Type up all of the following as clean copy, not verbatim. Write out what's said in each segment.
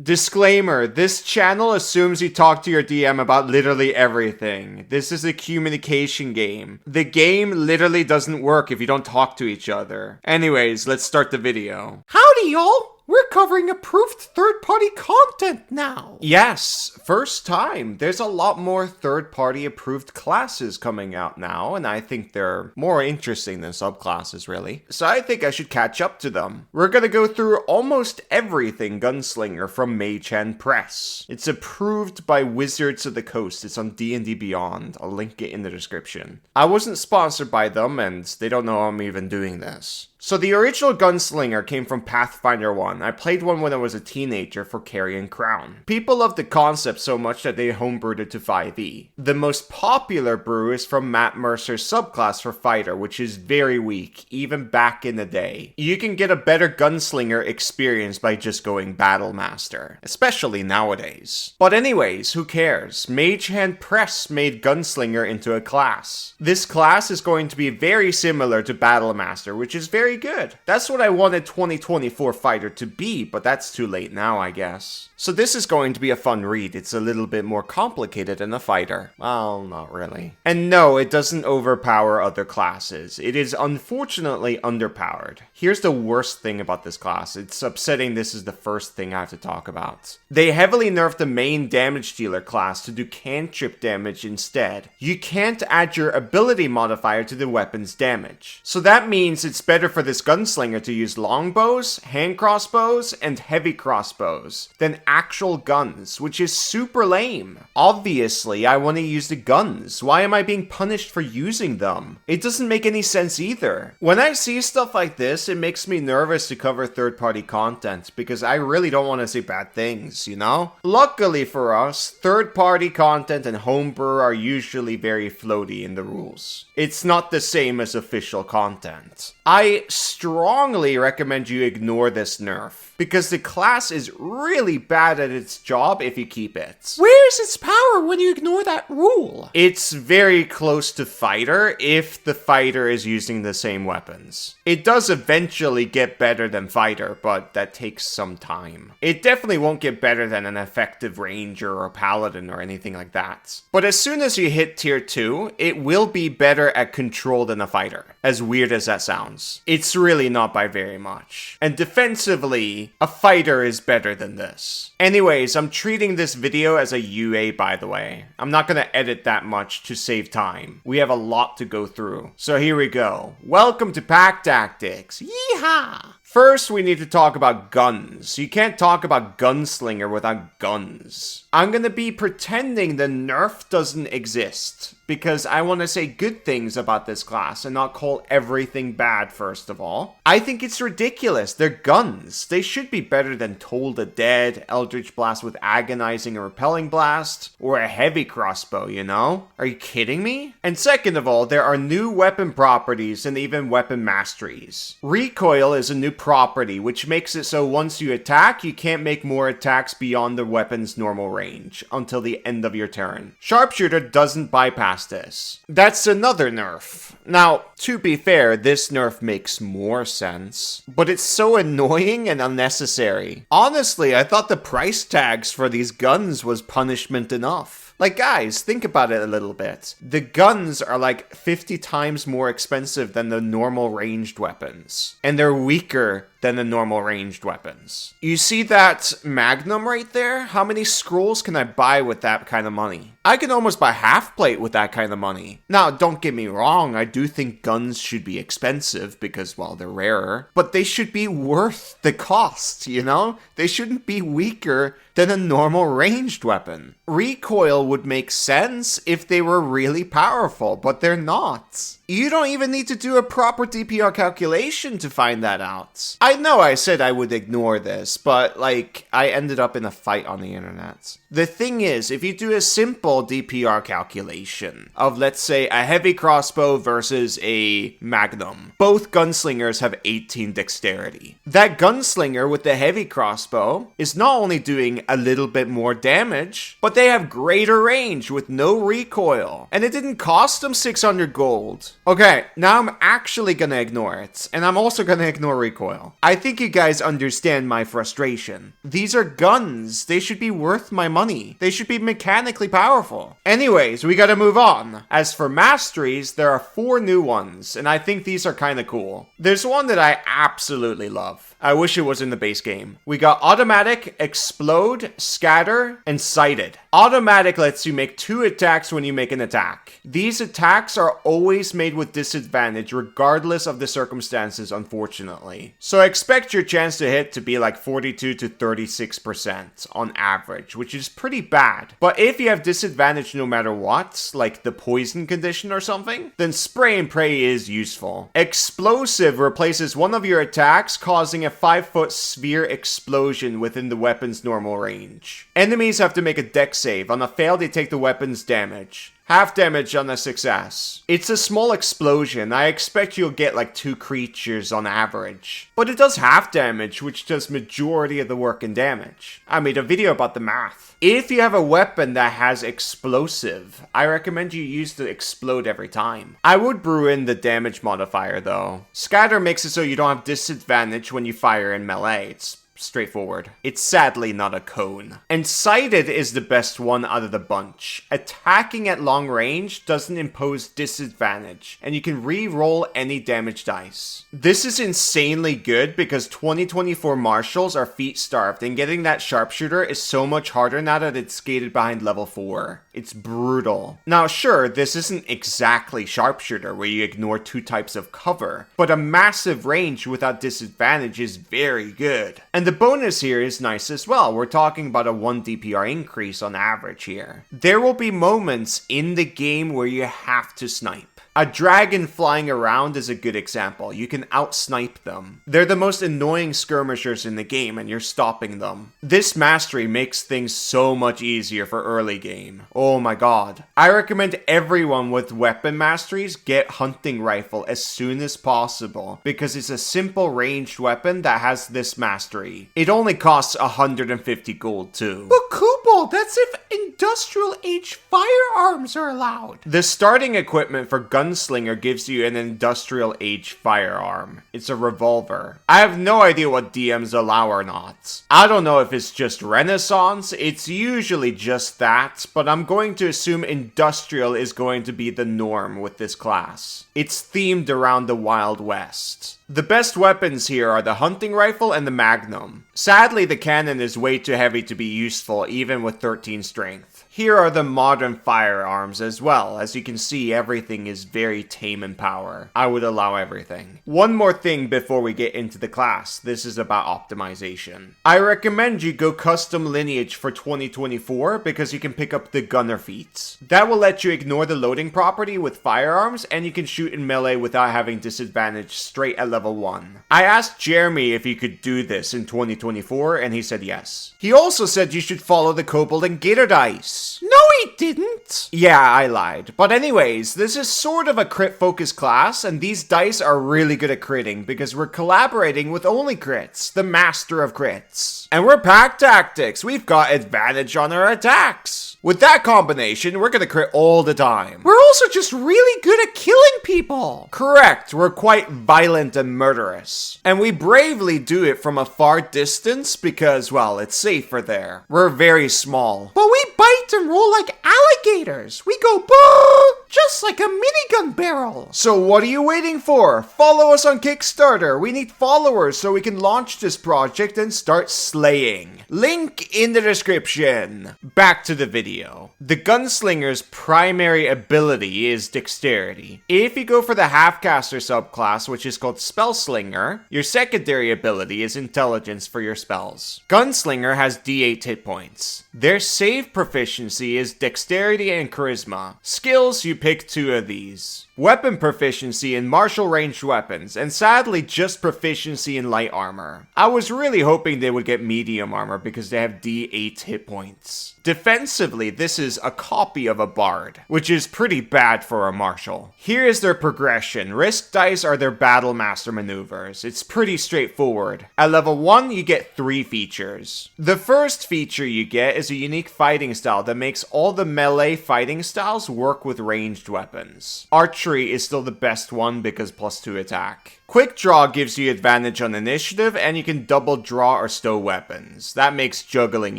Disclaimer, this channel assumes you talk to your DM about literally everything. This is a communication game. The game literally doesn't work if you don't talk to each other. Anyways, let's start the video. Howdy, y'all! We're covering approved third-party content now! Yes, first time. There's a lot more third-party approved classes coming out now, and I think they're more interesting than subclasses, really. So I think I should catch up to them. We're gonna go through almost everything Gunslinger from Mage Hand Press. It's approved by Wizards of the Coast. It's on D&D Beyond. I'll link it in the description. I wasn't sponsored by them, and they don't know I'm even doing this. So the original Gunslinger came from Pathfinder 1. I played one when I was a teenager for Carrion Crown. People loved the concept so much that they homebrewed it to 5e. The most popular brew is from Matt Mercer's subclass for Fighter, which is very weak, even back in the day. You can get a better Gunslinger experience by just going Battle Master, especially nowadays. But anyways, who cares? Mage Hand Press made Gunslinger into a class. This class is going to be very similar to Battle Master, which is very good. That's what I wanted 2024 Fighter to be, but that's too late now, I guess. So this is going to be a fun read. It's a little bit more complicated than a Fighter. Well, not really. And no, it doesn't overpower other classes. It is unfortunately underpowered. Here's the worst thing about this class. It's upsetting this is the first thing I have to talk about. They heavily nerfed the main damage dealer class to do cantrip damage instead. You can't add your ability modifier to the weapon's damage. So that means it's better for this Gunslinger to use longbows, hand crossbows, and heavy crossbows than actual guns, which is super lame. Obviously, I want to use the guns. Why am I being punished for using them? It doesn't make any sense either. When I see stuff like this, it makes me nervous to cover third-party content because I really don't want to say bad things, you know? Luckily for us, third-party content and homebrew are usually very floaty in the rules. It's not the same as official content. I strongly recommend you ignore this nerf, because the class is really bad at its job if you keep it. Where's its power when you ignore that rule? It's very close to Fighter if the Fighter is using the same weapons. It does eventually get better than Fighter, but that takes some time. It definitely won't get better than an effective Ranger or Paladin or anything like that. But as soon as you hit Tier 2, it will be better at control than a Fighter, as weird as that sounds. It's really not by very much. And defensively, a Fighter is better than this. Anyways, I'm treating this video as a UA, by the way. I'm not gonna edit that much to save time. We have a lot to go through. So here we go. Welcome to Pack Tactics. Yeehaw! First, we need to talk about guns. You can't talk about Gunslinger without guns. I'm gonna be pretending the nerf doesn't exist, because I want to say good things about this class and not call everything bad first of all. I think it's ridiculous. They're guns. They should be better than Toll the Dead, Eldritch Blast with Agonizing or Repelling Blast, or a heavy crossbow, you know? Are you kidding me? And second of all, there are new weapon properties and even weapon masteries. Recoil is a new property, which makes it so once you attack, you can't make more attacks beyond the weapon's normal range until the end of your turn. Sharpshooter doesn't bypass this. That's another nerf. Now, to be fair, this nerf makes more sense, but it's so annoying and unnecessary. Honestly, I thought the price tags for these guns was punishment enough. Like, guys, think about it a little bit. The guns are like 50 times more expensive than the normal ranged weapons, and they're weaker than the normal ranged weapons. You see that Magnum right there? How many scrolls can I buy with that kind of money? I can almost buy half plate with that kind of money. Now, don't get me wrong, I do think guns should be expensive because, well, they're rarer, but they should be worth the cost, you know? They shouldn't be weaker than a normal ranged weapon. Recoil would make sense if they were really powerful, but they're not. You don't even need to do a proper DPR calculation to find that out. I know I said I would ignore this, but like, I ended up in a fight on the internet. The thing is, if you do a simple DPR calculation of, let's say, a heavy crossbow versus a magnum, both gunslingers have 18 dexterity. That gunslinger with the heavy crossbow is not only doing a little bit more damage, but they have greater range with no recoil. And it didn't cost them 600 gold. Okay, now I'm actually gonna ignore it, and I'm also gonna ignore recoil. I think you guys understand my frustration. These are guns. They should be worth my money. They should be mechanically powerful. Anyways, we gotta move on. As for masteries, there are 4 new ones, and I think these are kinda cool. There's one that I absolutely love. I wish it was in the base game. We got automatic, explode, scatter, and sighted. Automatic lets you make 2 attacks when you make an attack. These attacks are always made with disadvantage regardless of the circumstances, unfortunately. So expect your chance to hit to be like 42 to 36% on average, which is pretty bad. But if you have disadvantage no matter what, like the poison condition or something, then spray and pray is useful. Explosive replaces one of your attacks, causing a 5-foot sphere explosion within the weapon's normal range. Enemies have to make a dex save. On a fail, they take the weapon's damage. Half damage on a success. It's a small explosion. I expect you'll get like 2 creatures on average. But it does half damage, which does majority of the work in damage. I made a video about the math. If you have a weapon that has explosive, I recommend you use the explode every time. I would brew in the damage modifier though. Scatter makes it so you don't have disadvantage when you fire in melee. It's straightforward. It's sadly not a cone. And sighted is the best one out of the bunch. Attacking at long range doesn't impose disadvantage, and you can re-roll any damage dice. This is insanely good because 2024 marshals are feet starved, and getting that sharpshooter is so much harder now that it's gated behind level 4. It's brutal. Now sure, this isn't exactly sharpshooter where you ignore 2 types of cover, but a massive range without disadvantage is very good. And the bonus here is nice as well. We're talking about a 1 DPR increase on average here. There will be moments in the game where you have to snipe. A dragon flying around is a good example. You can out-snipe them. They're the most annoying skirmishers in the game, and you're stopping them. This mastery makes things so much easier for early game. Oh my god. I recommend everyone with weapon masteries get hunting rifle as soon as possible, because it's a simple ranged weapon that has this mastery. It only costs 150 gold too. But Kubal, that's if industrial age firearms are allowed. The starting equipment for Gunslinger gives you an industrial age firearm. It's a revolver. I have no idea what DMs allow or not. I don't know if it's just Renaissance, it's usually just that, but I'm going to assume industrial is going to be the norm with this class. It's themed around the Wild West. The best weapons here are the hunting rifle and the magnum. Sadly, the cannon is way too heavy to be useful even with 13 strength. Here are the modern firearms as well. As you can see, everything is very tame in power. I would allow everything. One more thing before we get into the class. This is about optimization. I recommend you go custom lineage for 2024 because you can pick up the gunner feats. That will let you ignore the loading property with firearms, and you can shoot in melee without having disadvantage straight at level 1. I asked Jeremy if he could do this in 2024 and he said yes. He also said you should follow the kobold and gator dice. No, he didn't. Yeah, I lied. But anyways, this is sort of a crit focused class, and these dice are really good at critting because we're collaborating with Only Crits, the master of crits. And we're pack tactics. We've got advantage on our attacks. With that combination, we're gonna crit all the time. We're also just really good at killing people. Correct, we're quite violent and murderous. And we bravely do it from a far distance because, well, it's safer there. We're very small. But we bite and roll like alligators. We go boo, just like a minigun barrel. So what are you waiting for? Follow us on Kickstarter. We need followers so we can launch this project and start slaying. Link in the description. Back to the video. The Gunslinger's primary ability is dexterity. If you go for the half-caster subclass, which is called Spellslinger, your secondary ability is intelligence for your spells. Gunslinger has D8 hit points. Their save proficiency is dexterity and charisma. Skills, you pick 2 of these. Weapon proficiency in martial ranged weapons, and sadly just proficiency in light armor. I was really hoping they would get medium armor because they have D8 hit points. Defensively, this is a copy of a bard, which is pretty bad for a martial. Here is their progression. Risk dice are their battle master maneuvers. It's pretty straightforward. At level 1, you get 3 features. The first feature you get is a unique fighting style that makes all the melee fighting styles work with ranged ranged weapons. Archery is still the best one because +2 attack. Quick Draw gives you advantage on initiative, and you can double draw or stow weapons. That makes juggling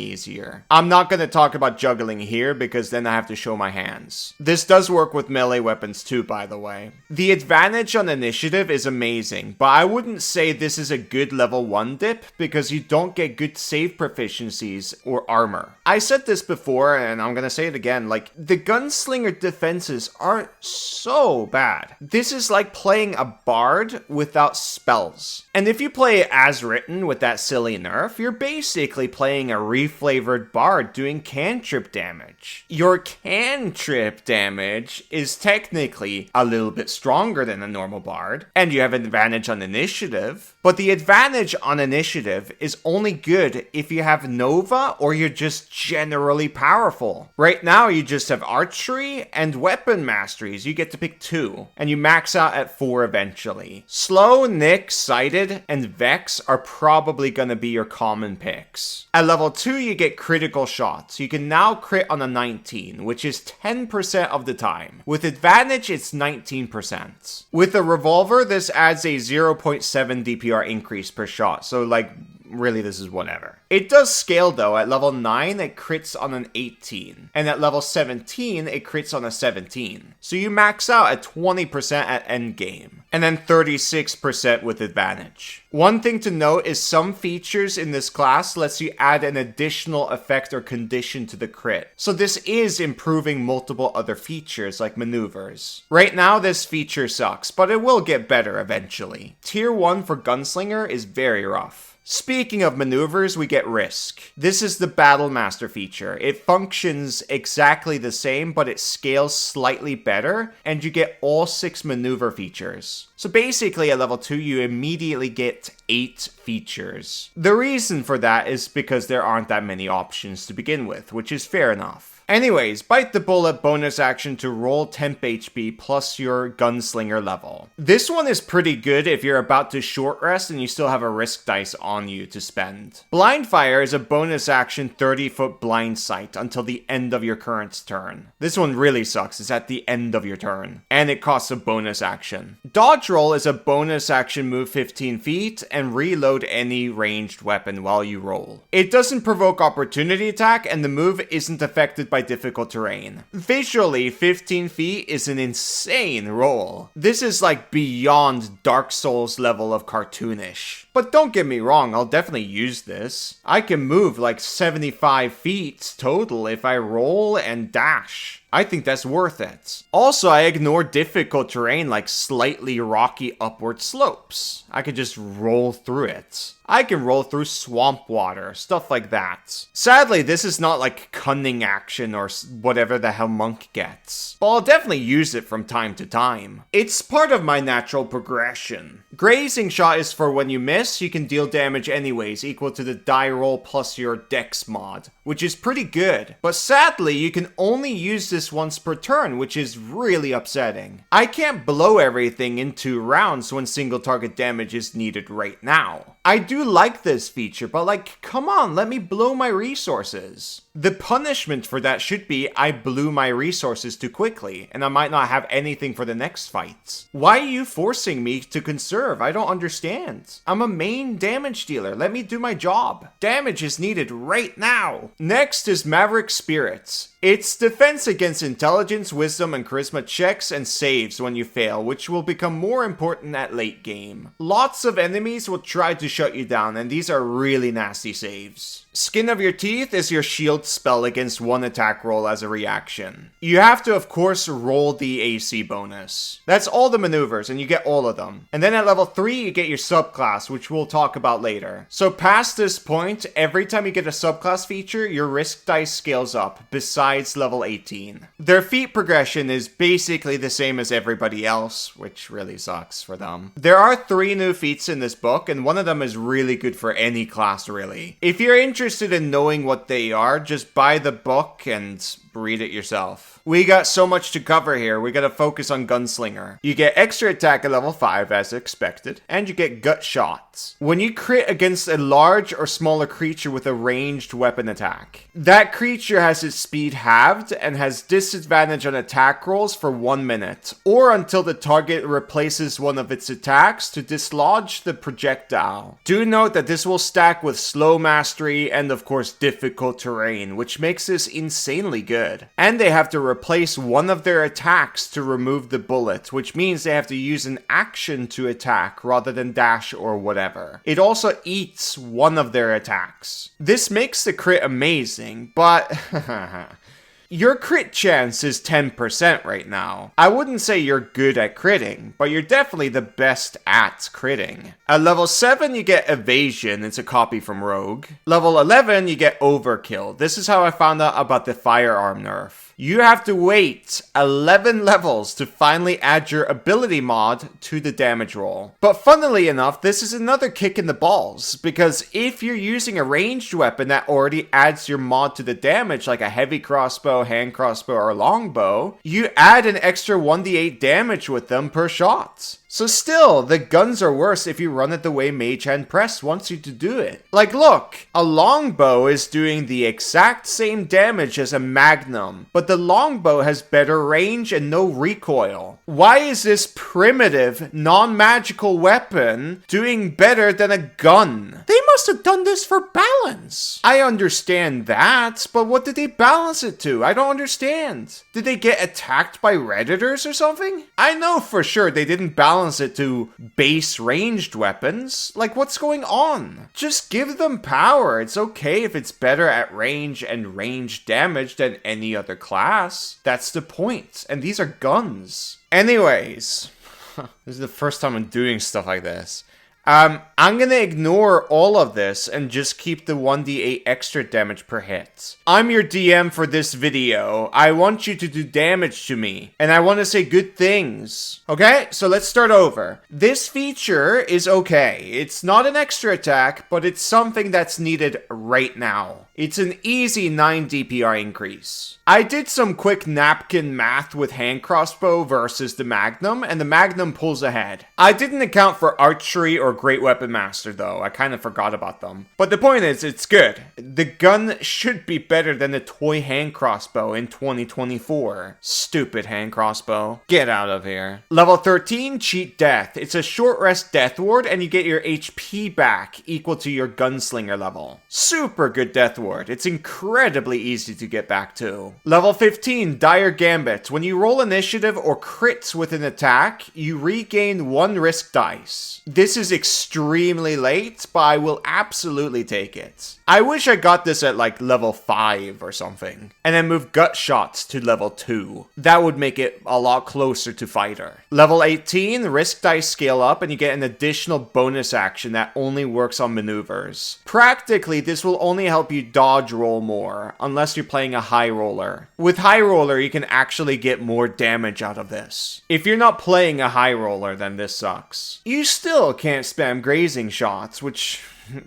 easier. I'm not going to talk about juggling here because then I have to show my hands. This does work with melee weapons too, by the way. The advantage on initiative is amazing, but I wouldn't say this is a good level 1 dip because you don't get good save proficiencies or armor. I said this before and I'm going to say it again, like the Gunslinger defenses are so bad. This is like playing a bard without spells. And if you play as written with that silly nerf, you're basically playing a reflavored bard doing cantrip damage. Your cantrip damage is technically a little bit stronger than a normal bard, and you have an advantage on initiative, but the advantage on initiative is only good if you have Nova or you're just generally powerful. Right now you just have archery and weapon masteries. You get to pick 2, and you max out at 4 eventually. Slow, Nick, Sighted, and Vex are probably going to be your common picks. At level 2, you get critical shots. You can now crit on a 19, which is 10% of the time. With advantage, it's 19%. With a revolver, this adds a 0.7 DPR increase per shot, so like, really this is whatever. It does scale though. At level 9 it crits on an 18, and at level 17 it crits on a 17. So you max out at 20% at endgame, and then 36% with advantage. One thing to note is some features in this class lets you add an additional effect or condition to the crit. So this is improving multiple other features like maneuvers. Right now this feature sucks, but it will get better eventually. Tier 1 for Gunslinger is very rough. Speaking of maneuvers, we get Risk. This is the Battle Master feature. It functions exactly the same, but it scales slightly better, and you get all 6 maneuver features. So basically at level 2, you immediately get 8 features. The reason for that is because there aren't that many options to begin with, which is fair enough. Anyways, Bite the Bullet bonus action to roll temp HP plus your Gunslinger level. This one is pretty good if you're about to short rest and you still have a risk dice on you to spend. Blind Fire is a bonus action 30-foot blind sight until the end of your current turn. This one really sucks, it's at the end of your turn, and it costs a bonus action. Dodge Roll is a bonus action move 15 feet and reload any ranged weapon while you roll. It doesn't provoke opportunity attack, and the move isn't affected by difficult terrain. Visually, 15 feet is an insane roll. This is like beyond Dark Souls level of cartoonish. But don't get me wrong, I'll definitely use this. I can move like 75 feet total if I roll and dash. I think that's worth it. Also, I ignore difficult terrain like slightly rocky upward slopes. I could just roll through it. I can roll through swamp water, stuff like that. Sadly, this is not like cunning action or whatever the hell monk gets, but I'll definitely use it from time to time. It's part of my natural progression. Grazing Shot is for when you miss, you can deal damage anyways, equal to the die roll plus your dex mod, which is pretty good. But sadly, you can only use this once per turn, which is really upsetting. I can't blow everything in 2 rounds when single target damage is needed right now. I do like this feature, but like, come on, let me blow my resources. The punishment for that should be I blew my resources too quickly, and I might not have anything for the next fight. Why are you forcing me to conserve? I don't understand. I'm a main damage dealer. Let me do my job. Damage is needed right now. Next is Maverick Spirits. It's defense against intelligence, wisdom, and charisma checks and saves when you fail, which will become more important at late game. Lots of enemies will try to shut you down, and these are really nasty saves. Skin of Your Teeth is your shield spell against 1 attack roll as a reaction. You have to, of course, roll the AC bonus. That's all the maneuvers, and you get all of them. And then at level 3, you get your subclass, which we'll talk about later. So past this point, every time you get a subclass feature, your risk dice scales up, besides level 18. Their feat progression is basically the same as everybody else, which really sucks for them. There are 3 new feats in this book, and one of them is really good for any class, really. If you're interested in knowing what they are, just buy the book and read it yourself. We got so much to cover here, we gotta focus on Gunslinger. You get extra attack at level 5 as expected, and you get gut shots. When you crit against a large or smaller creature with a ranged weapon attack, that creature has its speed halved and has disadvantage on attack rolls for 1 minute, or until the target replaces one of its attacks to dislodge the projectile. Do note that this will stack with slow mastery and of course difficult terrain, which makes this insanely good. And they have to replace one of their attacks to remove the bullet, which means they have to use an action to attack rather than dash or whatever. It also eats one of their attacks. This makes the crit amazing, but your crit chance is 10% right now. I wouldn't say you're good at critting, but you're definitely the best at critting. At level 7, you get Evasion. It's a copy from Rogue. Level 11, you get Overkill. This is how I found out about the firearm nerf. You have to wait 11 levels to finally add your ability mod to the damage roll. But funnily enough, this is another kick in the balls, because if you're using a ranged weapon that already adds your mod to the damage, like a heavy crossbow, hand crossbow, or longbow, you add an extra 1d8 damage with them per shot. So still, the guns are worse if you run it the way Mage Hand Press wants you to do it. Like look, a longbow is doing the exact same damage as a magnum, but the longbow has better range and no recoil. Why is this primitive, non-magical weapon doing better than a gun? They must have done this for balance. I understand that, but what did they balance it to? I don't understand. Did they get attacked by Redditors or something? I know for sure they didn't balance it to base ranged weapons. Like, what's going on? Just give them power. It's okay if it's better at range and range damage than any other class. That's the point. And these are guns. Anyways, this is the first time I'm doing stuff like this. I'm gonna ignore all of this and just keep the 1d8 extra damage per hit. I'm your DM for this video. I want you to do damage to me, and I want to say good things. Okay, so let's start over. This feature is okay. It's not an extra attack, but it's something that's needed right now. It's an easy 9 DPR increase. I did some quick napkin math with hand crossbow versus the Magnum, and the Magnum pulls ahead. I didn't account for archery or Great Weapon Master though, I kind of forgot about them. But the point is, it's good. The gun should be better than the toy hand crossbow in 2024. Stupid hand crossbow. Get out of here. Level 13, Cheat Death. It's a short rest death ward and you get your HP back equal to your Gunslinger level. Super good death ward. It's incredibly easy to get back to. Level 15, Dire Gambit. When you roll initiative or crits with an attack, you regain 1 risk dice. This is extremely late, but I will absolutely take it. I wish I got this at like level 5 or something, and then move Gut Shots to level 2. That would make it a lot closer to Fighter. Level 18, risk dice scale up and you get an additional bonus action that only works on maneuvers. Practically, this will only help you dodge roll more, unless you're playing a high roller. With high roller, you can actually get more damage out of this. If you're not playing a high roller, then this sucks. You still can't spam grazing shots, which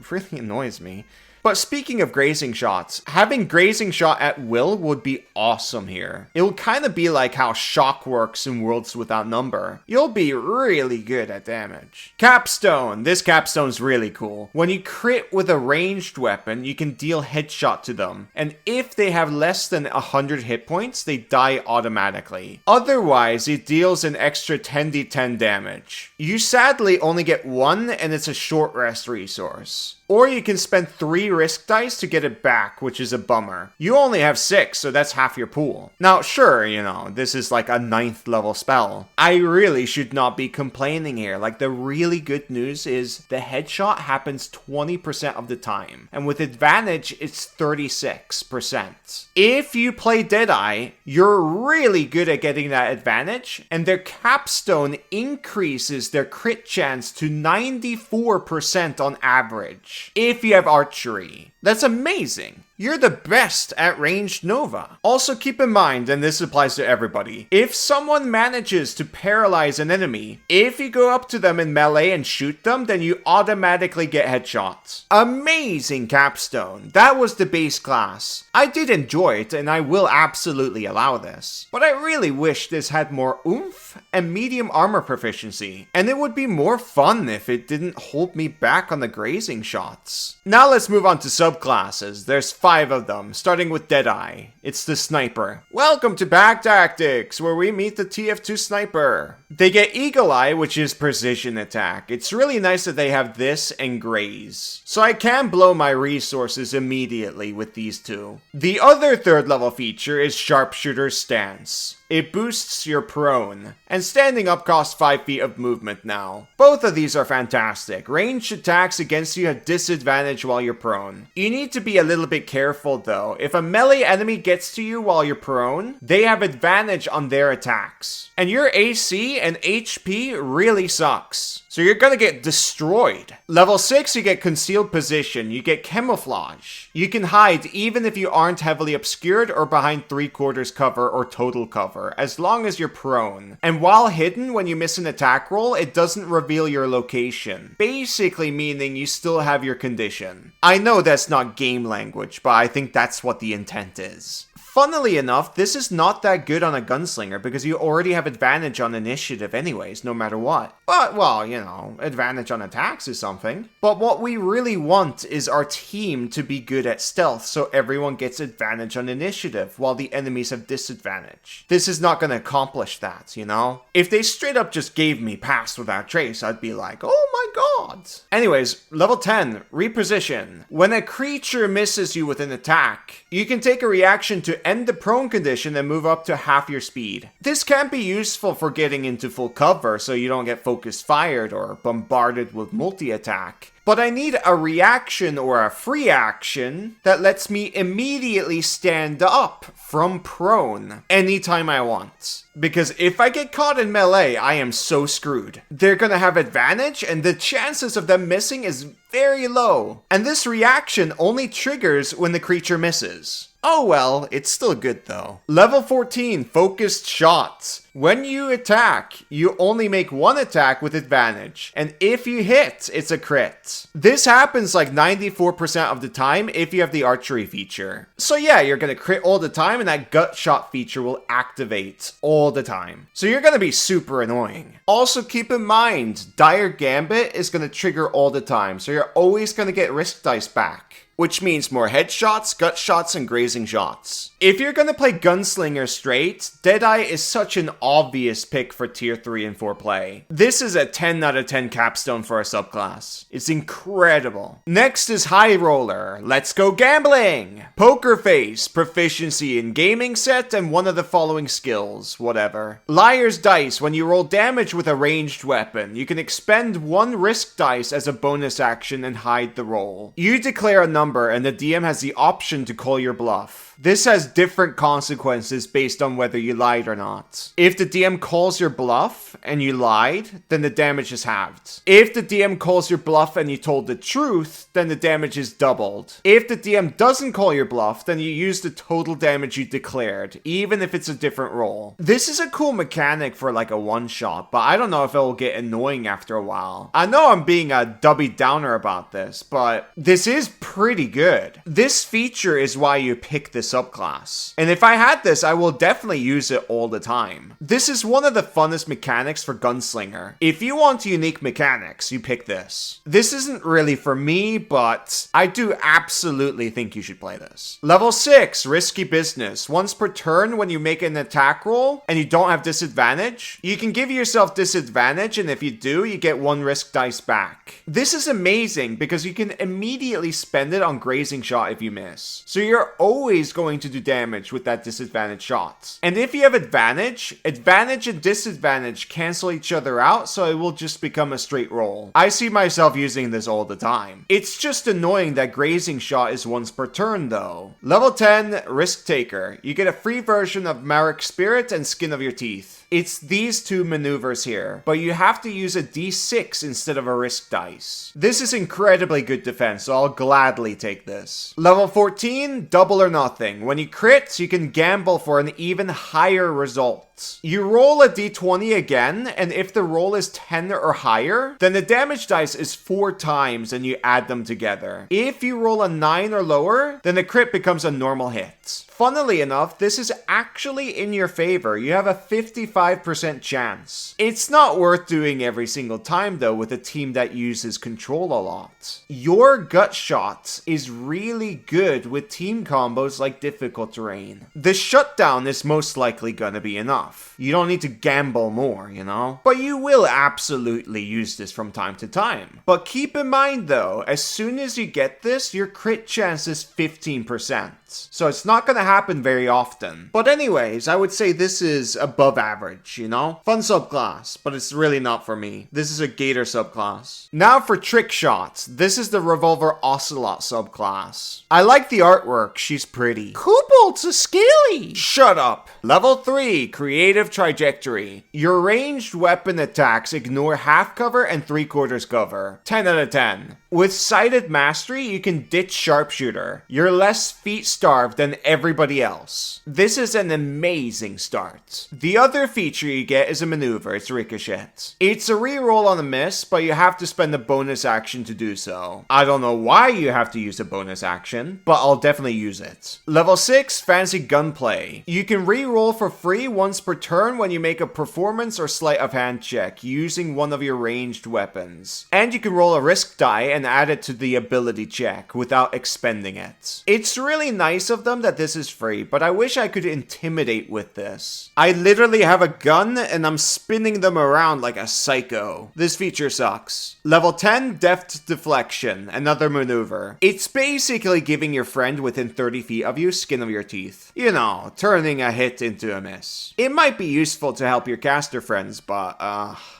really annoys me. But speaking of grazing shots, having grazing shot at will would be awesome here. It will kind of be like how shock works in Worlds Without Number. You'll be really good at damage. Capstone. This capstone's really cool. When you crit with a ranged weapon, you can deal headshot to them. And if they have less than 100 hit points, they die automatically. Otherwise, it deals an extra 10d10 damage. You sadly only get 1 and it's a short rest resource. Or you can spend 3 risk dice to get it back, which is a bummer. You only have 6, so that's half your pool. Now, sure, you know, this is like a 9th level spell. I really should not be complaining here. Like, the really good news is the headshot happens 20% of the time. And with advantage, it's 36%. If you play Deadeye, you're really good at getting that advantage, and their capstone increases their crit chance to 94% on average. If you have archery. That's amazing. you're the best at ranged Nova. Also keep in mind, and this applies to everybody, if someone manages to paralyze an enemy, if you go up to them in melee and shoot them, then you automatically get headshots. Amazing capstone. That was the base class. I did enjoy it, and I will absolutely allow this. But I really wish this had more oomph and medium armor proficiency, and it would be more fun if it didn't hold me back on the grazing shots. Now let's move on to subclasses. There's 5 of them, starting with Deadeye. It's the sniper. Welcome to Back Tactics, where we meet the TF2 sniper. They get Eagle Eye, which is precision attack. It's really nice that they have this and graze, so I can blow my resources immediately with these two. The other 3rd level feature is Sharpshooter Stance. It boosts your prone, and standing up costs 5 feet of movement now. Both of these are fantastic. Ranged attacks against you have disadvantage while you're prone. You need to be a little bit careful though. If a melee enemy gets to you while you're prone, they have advantage on their attacks. And your AC and HP really sucks, so you're gonna get destroyed. Level 6, you get Concealed Position. You get Camouflage. You can hide even if you aren't heavily obscured or behind 3/4 cover or total cover, as long as you're prone. And while hidden, when you miss an attack roll, it doesn't reveal your location, basically meaning you still have your condition. I know that's not game language, but I think that's what the intent is. Funnily enough, this is not that good on a Gunslinger because you already have advantage on initiative anyways, no matter what. But, well, you know, advantage on attacks is something. But what we really want is our team to be good at stealth, so everyone gets advantage on initiative while the enemies have disadvantage. This is not going to accomplish that, you know? If they straight up just gave me pass without trace, I'd be like, oh my god. Anyways, level 10, reposition. When a creature misses you with an attack, you can take a reaction to end the prone condition and move up to half your speed. This can be useful for getting into full cover so you don't get focus fired or bombarded with multi-attack. But I need a reaction or a free action that lets me immediately stand up from prone anytime I want. Because if I get caught in melee, I am so screwed. They're gonna have advantage and the chances of them missing is very low. And this reaction only triggers when the creature misses. Oh well, it's still good though. Level 14, Focused Shots. When you attack, you only make one attack with advantage, and if you hit, it's a crit. This happens like 94% of the time if you have the archery feature. So yeah, you're gonna crit all the time, and that gut shot feature will activate all the time. So you're gonna be super annoying. Also keep in mind, Dire Gambit is gonna trigger all the time, so you're always gonna get risk dice back, which means more headshots, gut shots, and grazing shots. If you're gonna play Gunslinger straight, Deadeye is such an obvious pick for tier 3 and 4 play. This is a 10 out of 10 capstone for a subclass. It's incredible. Next is High Roller. Let's go gambling! Poker Face, proficiency in gaming set, and one of the following skills, whatever. Liar's Dice, when you roll damage with a ranged weapon, you can expend 1 risk dice as a bonus action and hide the roll. You declare a number and the DM has the option to call your bluff. This has different consequences based on whether you lied or not. If the DM calls your bluff and you lied, then the damage is halved. If the DM calls your bluff and you told the truth, then the damage is doubled. If the DM doesn't call your bluff, then you use the total damage you declared, even if it's a different roll. This is a cool mechanic for like a one-shot, but I don't know if it will get annoying after a while. I know I'm being a Debbie Downer about this, but this is pretty good. This feature is why you pick this subclass. And if I had this, I will definitely use it all the time. This is one of the funnest mechanics for Gunslinger. If you want unique mechanics, you pick this. This isn't really for me, but I do absolutely think you should play this. Level 6, Risky Business. Once per turn, when you make an attack roll and you don't have disadvantage, you can give yourself disadvantage, and if you do, you get 1 risk dice back. This is amazing because you can immediately spend it on grazing shot if you miss. So you're always going to do damage with that disadvantage shot. And if you have advantage and disadvantage cancel each other out, so it will just become a straight roll. I see myself using this all the time. It's just annoying that grazing shot is once per turn though. Level 10, Risk Taker. You get a free version of Marek Spirit and Skin of Your Teeth. It's these two maneuvers here, but you have to use a d6 instead of a risk dice. This is incredibly good defense, so I'll gladly take this. Level 14, double or nothing. When you crit, you can gamble for an even higher result. You roll a d20 again, and if the roll is 10 or higher, then the damage dice is 4 times and you add them together. If you roll a 9 or lower, then the crit becomes a normal hit. Funnily enough, this is actually in your favor. You have a 55% chance. It's not worth doing every single time though with a team that uses control a lot. Your gut shot is really good with team combos like difficult terrain. The shutdown is most likely gonna be enough. You don't need to gamble more, you know? But you will absolutely use this from time to time. But keep in mind though, as soon as you get this, your crit chance is 15%. So it's not gonna happen very often. But anyways, I would say this is above average, you know? Fun subclass, but it's really not for me. This is a Gator subclass. Now for trick shots. This is the Revolver Ocelot subclass. I like the artwork, she's pretty. Kobold's a scaly. Shut up. Level 3, Creative Trajectory. Your ranged weapon attacks ignore half cover and 3/4 cover. 10 out of 10. With Sighted Mastery, you can ditch Sharpshooter. You're less feet starved than everybody else. This is an amazing start. The other feature you get is a maneuver, it's Ricochet. It's a reroll on a miss, but you have to spend a bonus action to do so. I don't know why you have to use a bonus action, but I'll definitely use it. Level 6, Fancy Gunplay. You can reroll for free once per turn when you make a performance or sleight of hand check using one of your ranged weapons. And you can roll a risk die and add it to the ability check without expending it. It's really nice of them that this is free, but I wish I could intimidate with this. I literally have a gun and I'm spinning them around like a psycho. This feature sucks. Level 10, Deft Deflection, another maneuver. It's basically giving your friend within 30 feet of you skin of your teeth. You know, turning a hit into a miss. It might be useful to help your caster friends, but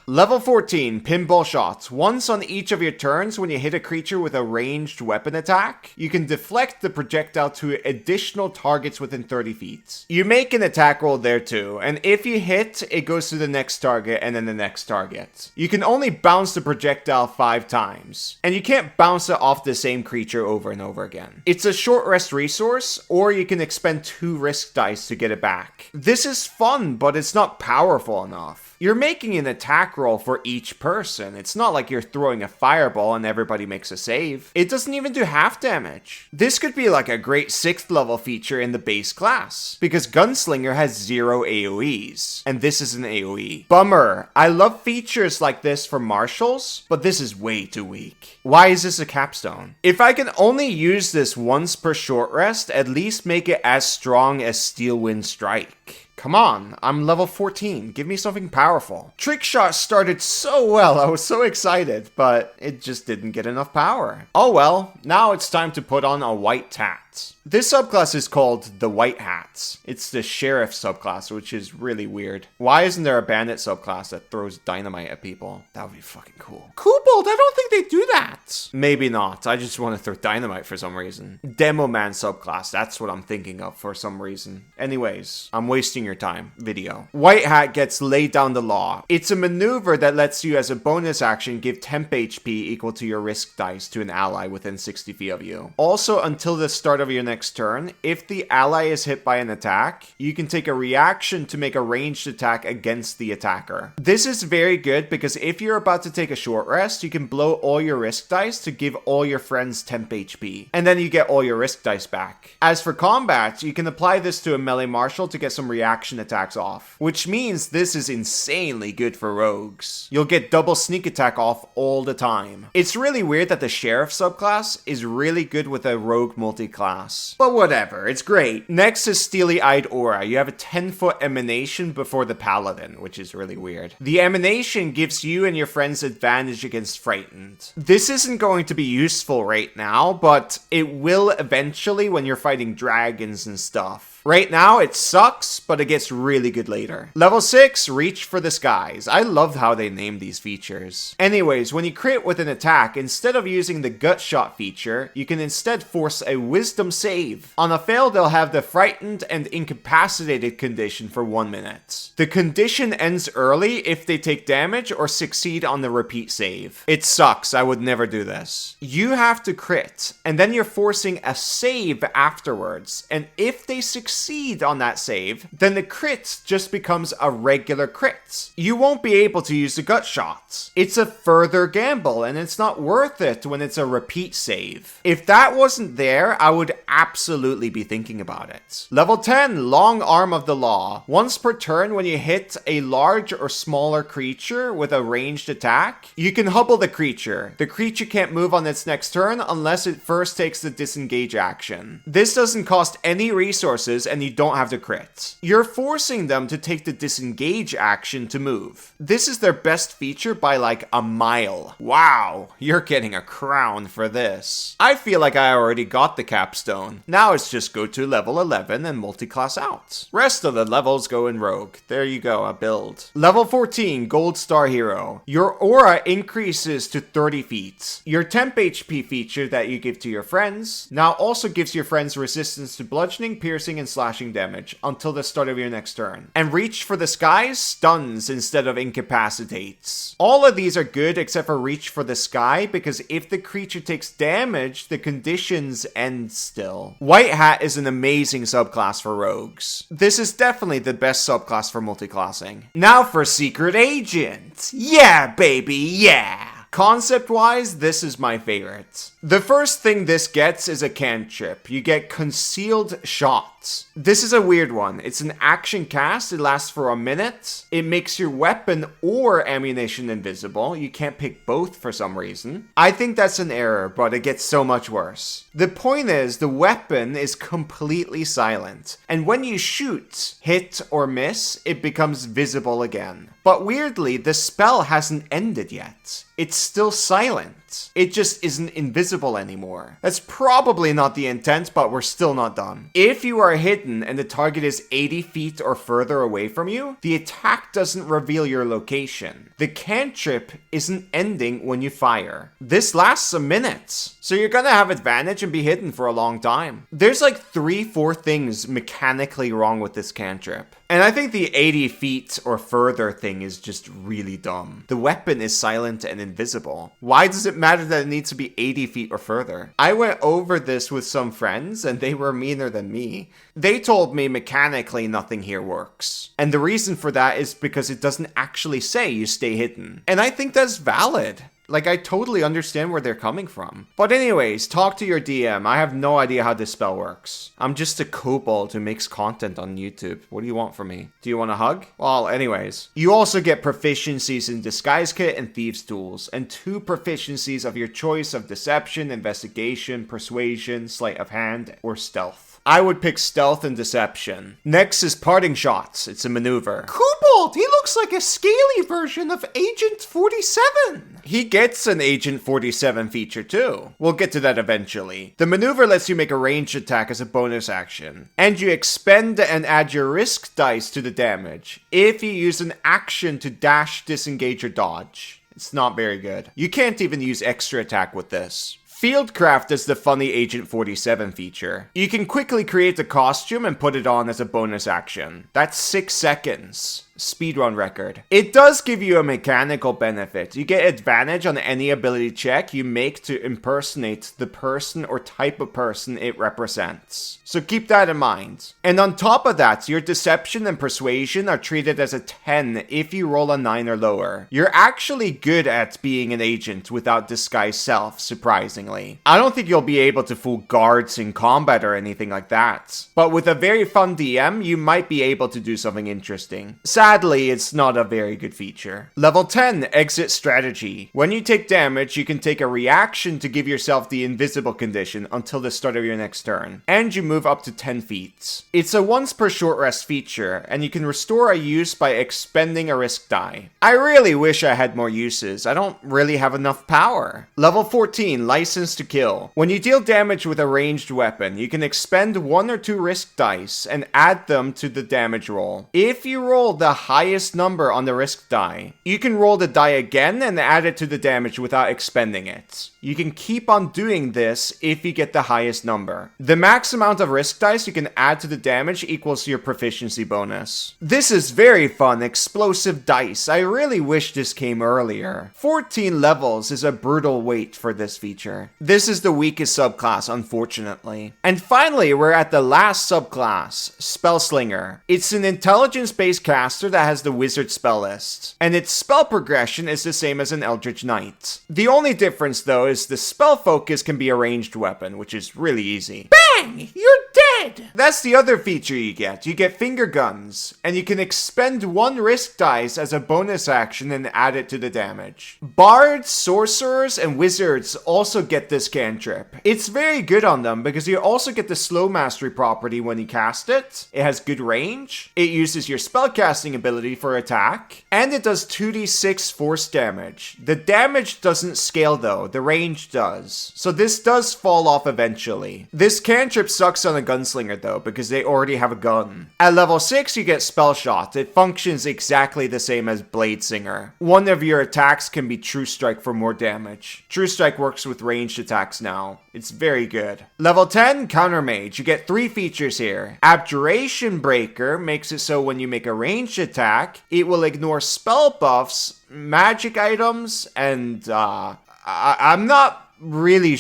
Level 14, Pinball Shots. Once on each of your turns when you hit a creature with a ranged weapon attack, you can deflect the projectile to additional targets within 30 feet. You make an attack roll there too, and if you hit, it goes to the next target and then the next target. You can only bounce the projectile 5 times, and you can't bounce it off the same creature over and over again. It's a short rest resource, or you can expend 2 risk dice to get it back. This is fun, but it's not powerful enough. You're making an attack roll for each person. It's not like you're throwing a fireball and everybody makes a save. It doesn't even do half damage. This could be like a great 6th level feature in the base class, because Gunslinger has 0 AoEs, and this is an AoE. Bummer. I love features like this for marshals, but this is way too weak. Why is this a capstone? If I can only use this once per short rest, at least make it as strong as Steel Wind Strike. Come on, I'm level 14. Give me something powerful. Trick Shot started so well, I was so excited, but it just didn't get enough power. Oh well, now it's time to put on a white hat. This subclass is called the White Hats. It's the Sheriff subclass, which is really weird. Why isn't there a Bandit subclass that throws dynamite at people? That would be fucking cool. Kobold, I don't think they do that. Maybe not. I just want to throw dynamite for some reason. Demo Man subclass, that's what I'm thinking of for some reason. Anyways, I'm wasting your time. Video. White Hat gets laid down the law. It's a maneuver that lets you as a bonus action give temp HP equal to your risk dice to an ally within 60 feet of you. Also, until the start of your next turn, if the ally is hit by an attack, you can take a reaction to make a ranged attack against the attacker. This is very good because if you're about to take a short rest, you can blow all your risk dice to give all your friends temp HP, and then you get all your risk dice back. As for combat, you can apply this to a melee marshal to get some reaction attacks off, which means this is insanely good for rogues. You'll get double sneak attack off all the time. It's really weird that the Sheriff subclass is really good with a rogue multi-class. But whatever, it's great. Next is Steely-Eyed Aura. You have a 10-foot emanation before the Paladin, which is really weird. The emanation gives you and your friends advantage against frightened. This isn't going to be useful right now, but it will eventually when you're fighting dragons and stuff. Right now, it sucks, but it gets really good later. Level 6, Reach for the Skies. I love how they name these features. Anyways, when you crit with an attack, instead of using the Gut Shot feature, you can instead force a Wisdom them save. On a fail, they'll have the frightened and incapacitated condition for 1 minute. The condition ends early if they take damage or succeed on the repeat save. It sucks, I would never do this. You have to crit, and then you're forcing a save afterwards, and if they succeed on that save, then the crit just becomes a regular crit. You won't be able to use the gut shot. It's a further gamble, and it's not worth it when it's a repeat save. If that wasn't there, I would absolutely be thinking about it. Level 10, Long Arm of the Law. Once per turn, when you hit a large or smaller creature with a ranged attack, you can hubble the creature. The creature can't move on its next turn unless it first takes the disengage action. This doesn't cost any resources and you don't have to crit. You're forcing them to take the disengage action to move. This is their best feature by like a mile. Wow, you're getting a crown for this. I feel like I already got the capstone. Now it's just go to level 11 and multi-class out. Rest of the levels go in rogue. There you go, a build. Level 14, Gold Star Hero. Your aura increases to 30 feet. Your temp HP feature that you give to your friends now also gives your friends resistance to bludgeoning, piercing, and slashing damage until the start of your next turn. And Reach for the Skies stuns instead of incapacitates. All of these are good except for Reach for the Sky, because if the creature takes damage, the conditions end still. White Hat is an amazing subclass for rogues. This is definitely the best subclass for multiclassing. Now for Secret Agent. Yeah, baby, yeah! Concept-wise, this is my favorite. The first thing this gets is a cantrip. You get Concealed Shot. This is a weird one. It's an action cast. It lasts for a minute. It makes your weapon or ammunition invisible. You can't pick both for some reason. I think that's an error, but it gets so much worse. The point is, the weapon is completely silent. And when you shoot, hit, or miss, it becomes visible again. But weirdly, the spell hasn't ended yet. It's still silent. It just isn't invisible anymore. That's probably not the intent, but we're still not done. If you are hidden and the target is 80 feet or further away from you, the attack doesn't reveal your location. The cantrip isn't ending when you fire. This lasts a minute, so you're gonna have advantage and be hidden for a long time. There's like 3-4 things mechanically wrong with this cantrip. And I think the 80 feet or further thing is just really dumb. The weapon is silent and invisible. Why does it matter that it needs to be 80 feet or further? I went over this with some friends and they were meaner than me. They told me mechanically nothing here works. And the reason for that is because it doesn't actually say you stay hidden. And I think that's valid. Like, I totally understand where they're coming from. But anyways, talk to your DM. I have no idea how this spell works. I'm just a kobold who makes content on YouTube. What do you want from me? Do you want a hug? Well, anyways. You also get proficiencies in Disguise Kit and Thieves' Tools, and 2 proficiencies of your choice of Deception, Investigation, Persuasion, Sleight of Hand, or Stealth. I would pick Stealth and Deception. Next is Parting Shots. It's a maneuver. Kobold! He looks like a scaly version of Agent 47! He gets an Agent 47 feature too. We'll get to that eventually. The maneuver lets you make a ranged attack as a bonus action, and you expend and add your risk dice to the damage if you use an action to dash, disengage, or dodge. It's not very good. You can't even use extra attack with this. Fieldcraft is the funny Agent 47 feature. You can quickly create a costume and put it on as a bonus action. That's 6 seconds. Speedrun record. It does give you a mechanical benefit. You get advantage on any ability check you make to impersonate the person or type of person it represents. So keep that in mind. And on top of that, your deception and persuasion are treated as a 10 if you roll a 9 or lower. You're actually good at being an agent without disguise self, surprisingly. I don't think you'll be able to fool guards in combat or anything like that. But with a very fun DM, you might be able to do something interesting. Sadly, it's not a very good feature. Level 10, Exit Strategy. When you take damage, you can take a reaction to give yourself the invisible condition until the start of your next turn, and you move up to 10 feet. It's a once per short rest feature, and you can restore a use by expending a risk die. I really wish I had more uses. I don't really have enough power. Level 14, License to Kill. When you deal damage with a ranged weapon, you can expend 1 or 2 risk dice and add them to the damage roll. If you roll the highest number on the risk die. You can roll the die again and add it to the damage without expending it. You can keep on doing this if you get the highest number. The max amount of risk dice you can add to the damage equals your proficiency bonus. This is very fun, explosive dice. I really wish this came earlier. 14 levels is a brutal wait for this feature. This is the weakest subclass, unfortunately. And finally, we're at the last subclass, Spellslinger. It's an intelligence-based caster that has the wizard spell list, and its spell progression is the same as an Eldritch Knight. The only difference, though, is the spell focus can be a ranged weapon, which is really easy. Bang! You're dead! That's the other feature you get. You get finger guns, and you can expend 1 risk dice as a bonus action and add it to the damage. Bards, sorcerers, and wizards also get this cantrip. It's very good on them because you also get the slow mastery property when you cast it. It has good range, it uses your spellcasting ability for attack, and it does 2d6 force damage. The damage doesn't scale though, the range does. So this does fall off eventually. This cantrip sucks on a gunslinger though, because they already have a gun. At level 6 you get spell shot. It functions exactly the same as blade singer. One of your attacks can be true strike for more damage. True strike works with ranged attacks now. It's very good. Level 10, counter mage. You get 3 features here. Abjuration breaker makes it so when you make a ranged attack, it will ignore spell buffs, magic items, and I'm not really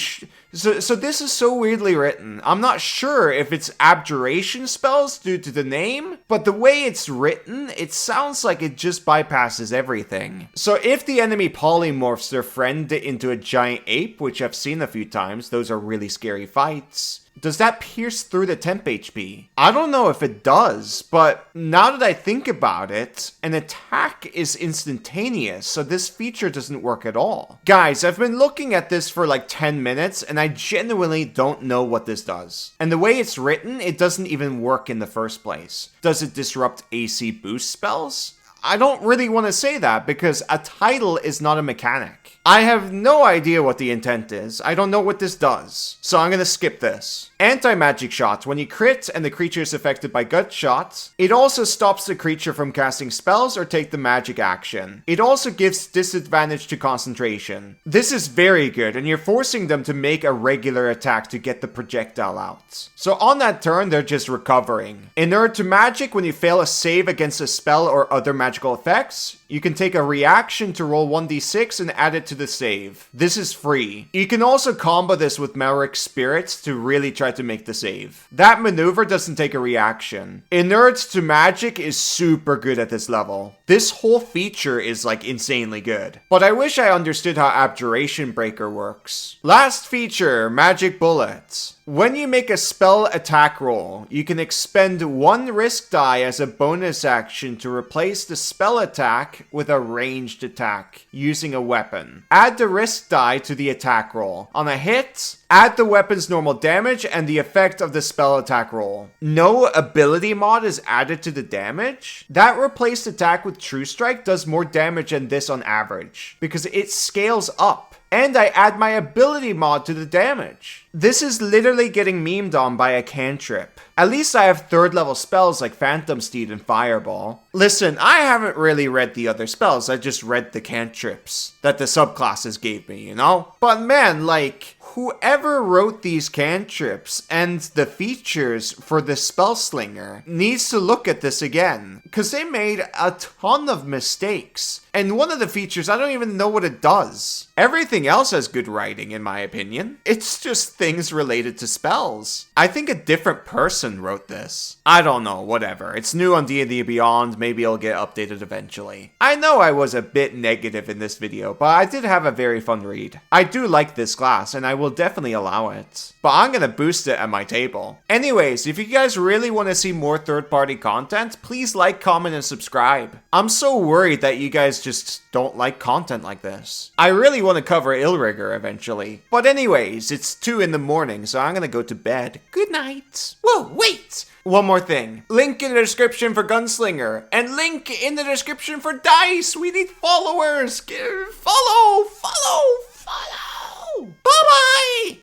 So this is so weirdly written. I'm not sure if it's abjuration spells due to the name, but the way it's written, it sounds like it just bypasses everything. So if the enemy polymorphs their friend into a giant ape, which I've seen a few times, those are really scary fights, does that pierce through the temp HP? I don't know if it does, but now that I think about it, an attack is instantaneous, so this feature doesn't work at all. Guys, I've been looking at this for like 10 minutes, and I genuinely don't know what this does. And the way it's written, it doesn't even work in the first place. Does it disrupt AC boost spells? I don't really want to say that because a title is not a mechanic. I have no idea what the intent is. I don't know what this does. So I'm going to skip this. Anti-magic shots. When you crit and the creature is affected by gut shots, it also stops the creature from casting spells or take the magic action. It also gives disadvantage to concentration. This is very good, and you're forcing them to make a regular attack to get the projectile out. So on that turn, they're just recovering. Inert to magic, when you fail a save against a spell or other magical effects, you can take a reaction to roll 1d6 and add it to the save. This is free. You can also combo this with Malric Spirits to really try to make the save. That maneuver doesn't take a reaction. Inert to magic is super good at this level. This whole feature is like insanely good. But I wish I understood how Abjuration Breaker works. Last feature, Magic Bullets. When you make a spell attack roll, you can expend 1 risk die as a bonus action to replace the spell attack with a ranged attack using a weapon. Add the risk die to the attack roll. On a hit, add the weapon's normal damage and the effect of the spell attack roll. No ability mod is added to the damage. That replaced attack with True Strike does more damage than this on average, because it scales up. And I add my ability mod to the damage. This is literally getting memed on by a cantrip. At least I have 3rd level spells like Phantom Steed and Fireball. Listen, I haven't really read the other spells, I just read the cantrips that the subclasses gave me, you know? But man, like, whoever wrote these cantrips and the features for the Spellslinger needs to look at this again, because they made a ton of mistakes. And one of the features, I don't even know what it does. Everything else has good writing, in my opinion. It's just things related to spells. I think a different person wrote this. I don't know, whatever. It's new on D&D Beyond, maybe it'll get updated eventually. I know I was a bit negative in this video, but I did have a very fun read. I do like this class, and I will definitely allow it. But I'm gonna boost it at my table. Anyways, if you guys really want to see more third-party content, please like, comment, and subscribe. I'm so worried that you guys just don't like content like this. I really want to cover Illrigger eventually. But anyways, it's 2 in the morning, so I'm gonna go to bed. Good night. Whoa, wait! One more thing. Link in the description for Gunslinger, and link in the description for Dice. We need followers. Follow. Bye-bye!